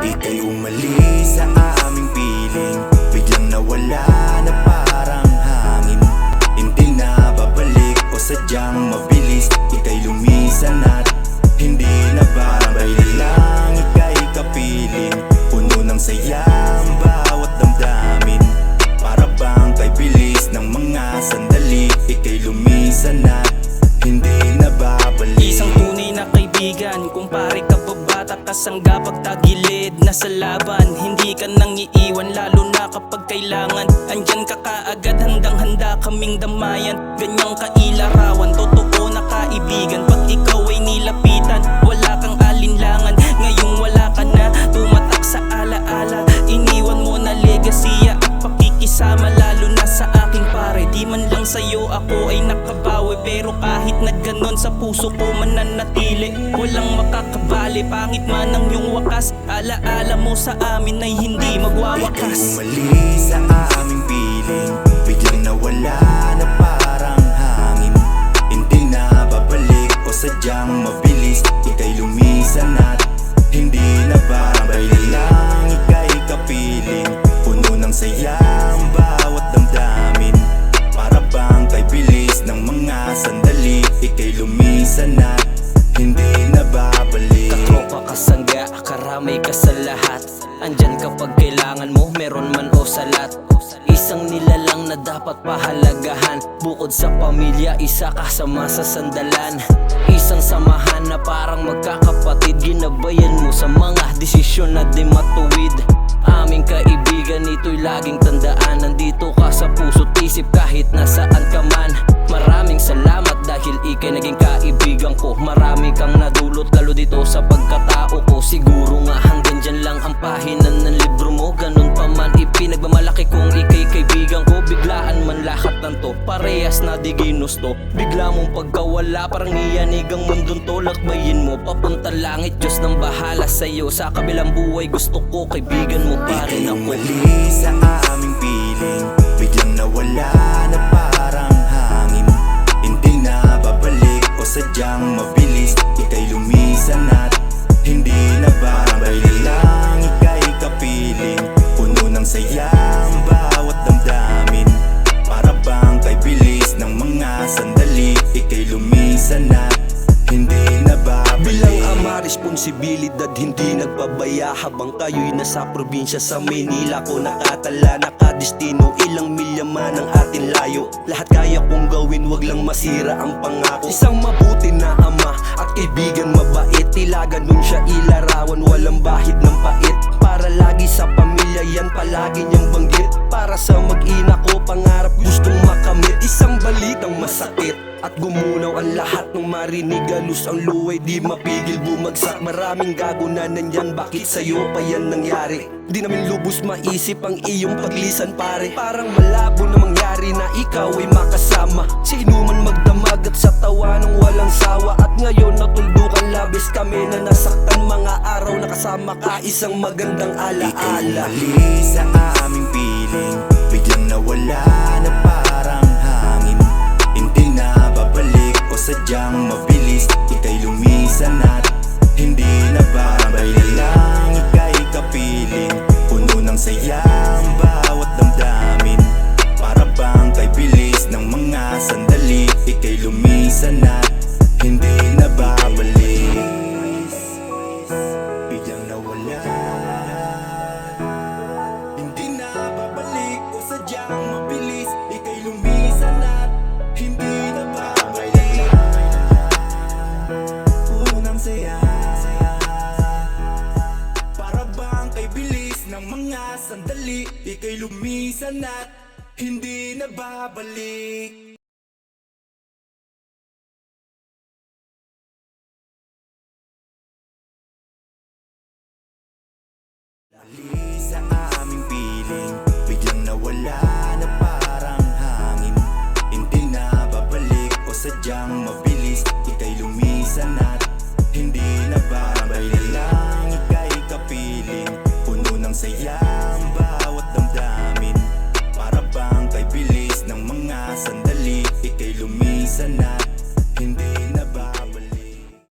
Ika'y umalis sa aming piling, biglang nawala na parang hangin. Hindi na babalik o sadyang mabilis, ika'y lumisan at hindi na babalik. Lang ika'y kapiling, puno ng saya ang bawat damdamin. Para bang kay bilis ng mga sandali, ika'y lumisan at hindi na babalik. Isang tunay na kaibigan, kumpare ka pa bata, kasangga pagtagilid na sa laban. Hindi ka nang iiwan lalo na kapag kailangan. Andyan ka kaagad, handang-handa kaming damayan. Ganyang kailarawan, totoo na kaibigan. Pag ikaw ay nilapitan, wala kang alinlangan. Ngayong wala ka na, tumatak sa alaala. Iniwan mo na legasiya at pakikisama, lalo na sa aking pare. Di man lang sa'yo ako ay nakabawi, pero kahit na ganon sa puso ko mananatili. Walang makakabali, pangit man ang iyong wakas. Alaala mo sa amin ay hindi magwawakas. Ika'y umalis sa aming piling, biglang nawala na parang hangin. Hindi na babalik o sadyang mabilis, ika'y lumisan at hindi na babalik. Lang ika'y kapiling, puno ng saya ang bawat damdamin. Para bang kay bilis ng mga sandali, ika'y lumisan at hindi na babalik. Katropa, kasangga, karamay ka sa lahat. Andyan kapag kailangan mo, meron man o salat. Isang nilalang na dapat pahalagahan. Bukod sa pamilya, isa ka sa masasandalan. Isang samahan na parang magkakapatid. Ginabayan mo sa mga desisyon na di matuwid. Aming kaibigan, ito'y laging tandaan. Nandito ka sa puso't isip kahit nasaan ka man. Maraming salamat dahil ika'y naging kaibigan ko. Marami kang nadulot lalo dito sa pagkatao ko. Siguro nga hanggang dyan lang ang pahinan ng libro mo. Ganun pa man ipinagmamalaki kong ika'y kaibigan ko. Biglaan man lahat ng to, parehas na di ginusto. Bigla mong pagkawala, parang iyanig ang mundong to. Lakbayin mo papunta langit, Diyos nang bahala sa'yo. Sa kabilang buhay gusto ko kaibigan mo pa rin Ika'y ako. umalis sa aming piling, biglang nawala na parang hangin. Hindi na babalik o sadyang mabilis, ika'y lumisan at hindi na babalik. Lang ika'y kapiling, puno ng saya ang bawat damdamin. Para bang kay bilis ng mga sandali, ika'y lumisan at hindi na babalik. Bilang ama, responsibilidad hindi nagpabaya. Habang kayo'y nasa probinsya sa Maynila ko nakatala, nakadestino. Ilang milya man ang ating layo, lahat kaya kong gawin, wag lang masira ang pangako. Isang mabuti na ama at kaibigan mabait. Tila ganun siya ilarawan, walang bahid ng pait. Para lagi sa pamilya yan palagi niyang banggit. Para sa mag-ina ko pangarap gustong makamit. Isang balitang masakit at gumunaw ang lahat ng marinig. Halos ang luway di mapigil bumagsak. Maraming gago na nandyan, bakit sa'yo pa yan nangyari? Di namin lubos maisip ang iyong paglisan pare. Parang malabo na mangyari na ikaw ay makasama sa inuman magdamag at sa tawa ng walang sawa. At ngayon natuldukan labis kami na nasaktan. Mga araw na kasama ka, isang magandang Ika'y alaala. umalis sa aming piling, biglang nawala na parang hangin. Hindi na babalik o sadyang mabilis, ika'y lumisan at hindi na babalik. Lang ika'y kapiling, puno ng saya ang bawat damdamin. Para bang kay bilis ng mga sandali, ika'y lumisan at hindi na babalik. Biglang nawala, hindi na babalik o sadyang mabilis, ika'y lumisan at hindi na babalik. Puno ng saya, para bang kay bilis ng mga sandali, ika'y lumisan at hindi na babalik. Umalis sa aming piling, biglang nawala na parang hangin. Hindi na babalik saya